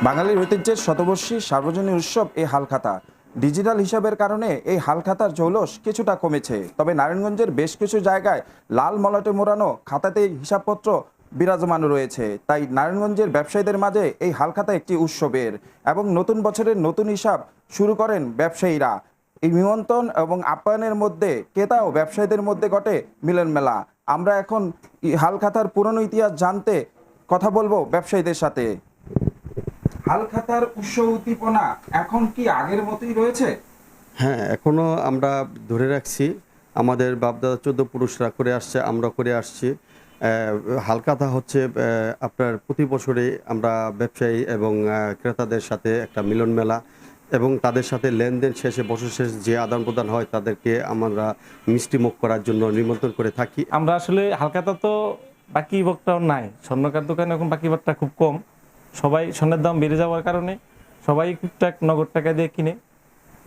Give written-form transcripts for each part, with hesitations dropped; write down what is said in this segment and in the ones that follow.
বাঙালির ঐতিহ্যের শতবর্ষী সার্বজনীন উৎসব এই হালখাতা। ডিজিটাল হিসাবের কারণে এই হালখাতার জৌলস কিছুটা কমেছে, তবে নারায়ণগঞ্জের বেশ কিছু জায়গায় লাল মলাটে মোড়ানো খাতাতেই হিসাবপত্র বিরাজমান রয়েছে। তাই নারায়ণগঞ্জের ব্যবসায়ীদের মাঝে এই হালখাতা একটি উৎসবের, এবং নতুন বছরের নতুন হিসাব শুরু করেন ব্যবসায়ীরা। এই নিমন্ত্রণ এবং আপ্যায়নের মধ্যে ক্রেতা ও ব্যবসায়ীদের মধ্যে ঘটে মিলন মেলা। আমরা এখন হালখাতার পুরনো ইতিহাস জানতে কথা বলবো ব্যবসায়ীদের সাথে। হালখাতার উৎসব উদ্দীপনা এখন কি আগের মতোই রয়েছে? হ্যাঁ, এখনো আমরা ধরে রাখছি। আমাদের বাপদাদা 14 পুরুষরা করে আসছে, আমরা করে আসছি। হালখাতা হচ্ছে আপনার প্রতি বছরে আমরা ব্যবসায়ী এবং ক্রেতাদের সাথে একটা মিলন মেলা, এবং তাদের সাথে লেনদেন শেষে বছর শেষ যে আদান প্রদান হয় তাদেরকে আমরা মিষ্টিমুখ করার জন্য নিমন্ত্রণ করে থাকি। আমরা আসলে হালখাতা তো বাকি ভোগটাও নাই, স্বর্ণকার দোকানে এখন বাকি ভোগটা খুব কম। সবাই স্বর্ণের দাম বেড়ে যাওয়ার কারণে সবাই টুকটাক নগদ টাকা দিয়ে কিনে,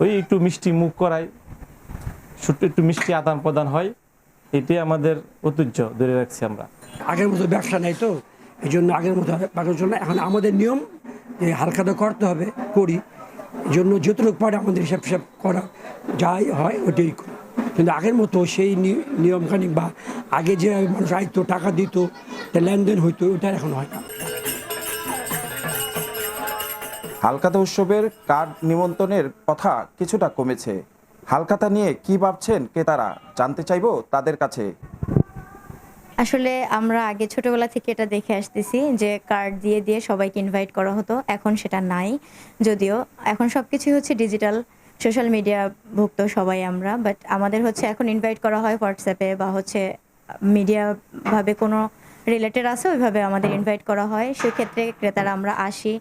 ওই একটু মিষ্টি মুখ করায়, একটু মিষ্টি আদান প্রদান হয়। এটাই আমাদের ঐতিহ্য ধরে রাখছি আমরা। আগের মতো ব্যবসা নাই তো, এই জন্য আগের মতো জন্য এখন আমাদের নিয়ম যে হালখাতা করতে হবে, করি। এই জন্য যতটুকু পারে আমাদের হিসাব করা যাই হয় ওটাই করি। কিন্তু আগের মতো সেই নিয়মখানিক বা আগে যে মানুষ আইতো টাকা দিত, লেনদেন হইতো, ওটা এখন হয় না। হালখাতা উৎসবের কার্ড নিমন্ত্রণের কথা কিছুটা কমেছে। হালখাতা নিয়ে কি ভাবছেন ক্রেতারা, জানতে চাইবো তাদের কাছে। আসলে আমরা আগে ছোটবেলা থেকে এটা দেখে আসতেছি যে কার্ড দিয়ে দিয়ে সবাইকে ইনভাইট করা হতো, এখন সেটা নাই। যদিও এখন সবকিছুই হচ্ছে ডিজিটাল, সোশ্যাল মিডিয়া ভুক্ত সবাই আমরা, বাট আমাদের হচ্ছে এখন ইনভাইট করা হয় হোয়াটসঅ্যাপে বা হচ্ছে মিডিয়া ভাবে কোনো রিলেটেড আছে ওইভাবে আমাদের ইনভাইট করা হয়। সেক্ষেত্রে ক্রেতারা আমরা আসি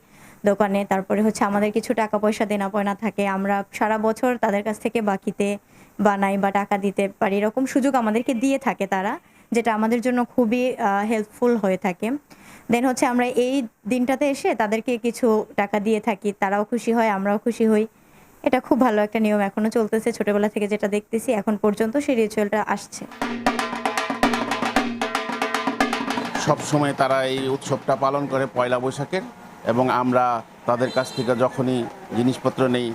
দোকানে, তারপরে হচ্ছে আমাদের কিছু টাকা পয়সা দেনা পয়না থাকে, আমরা সারা বছর তাদের কাছ থেকে বাকিতে বানাই বা টাকা দিতে পারি, এরকম সুযোগ আমাদেরকে দিয়ে থাকে তারা, যেটা আমাদের জন্য খুবই হেল্পফুল হয়ে থাকে। দেন হচ্ছে আমরা এই দিনটাতে এসে তাদেরকে কিছু টাকা দিয়ে থাকি, তারাও খুশি হয়, আমরাও খুশি হই। এটা খুব ভালো একটা নিয়ম, এখনো চলতেছে। ছোটবেলা থেকে যেটা দেখতেছি এখন পর্যন্ত সেই রিচুয়ালটা আসছে। সব সময় তারা এই উৎসবটা পালন করে পয়লা বৈশাখের, এবং আমরা তাদের কাছ থেকে যখনই জিনিসপত্র নেই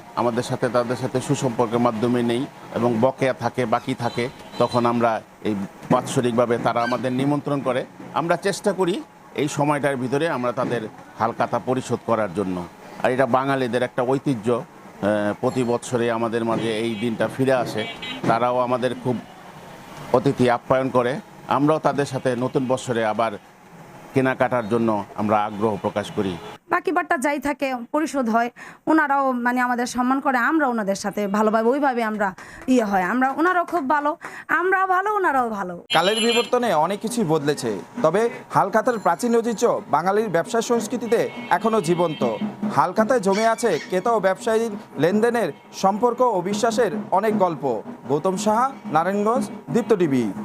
তাদের সাথে সুসম্পর্কের মাধ্যমে নেই, এবং বকেয়া থাকে, বাকি থাকে, তখন আমরা এই বাৎসরিকভাবে তারা আমাদের নিমন্ত্রণ করে। আমরা চেষ্টা করি এই সময়টার ভিতরে আমরা তাদের হালখাতা পরিশোধ করার জন্য। আর এটা বাঙালিদের একটা ঐতিহ্য, প্রতি বছরে আমাদের মাঝে এই দিনটা ফিরে আসে। তারাও আমাদের খুব অতিথি আপ্যায়ন করে, আমরাও তাদের সাথে নতুন বছরে আবার কেনাকাটার জন্য আমরা আগ্রহ প্রকাশ করি। বাকি বারটা যাই থাকে পরিশোধ হয়, ওনারাও মানে আমাদের সম্মান করে, আমরা ওনাদের সাথে ভালোভাবে ওইভাবে আমরা হয়, আমরা ওনারাও খুব ভালো, আমরাও ভালো, ওনারাও ভালো। কালের বিবর্তনে অনেক কিছুই বদলেছে, তবে হালখাতার প্রাচীন ঐতিহ্য বাঙালির ব্যবসা সংস্কৃতিতে এখনো জীবন্ত। হালখাতায় জমে আছে ক্রেতা ও ব্যবসায়ীর লেনদেনের সম্পর্ক ও বিশ্বাসের অনেক গল্প। গৌতম সাহা, নারায়ণগঞ্জ, দীপ্ত টিভি।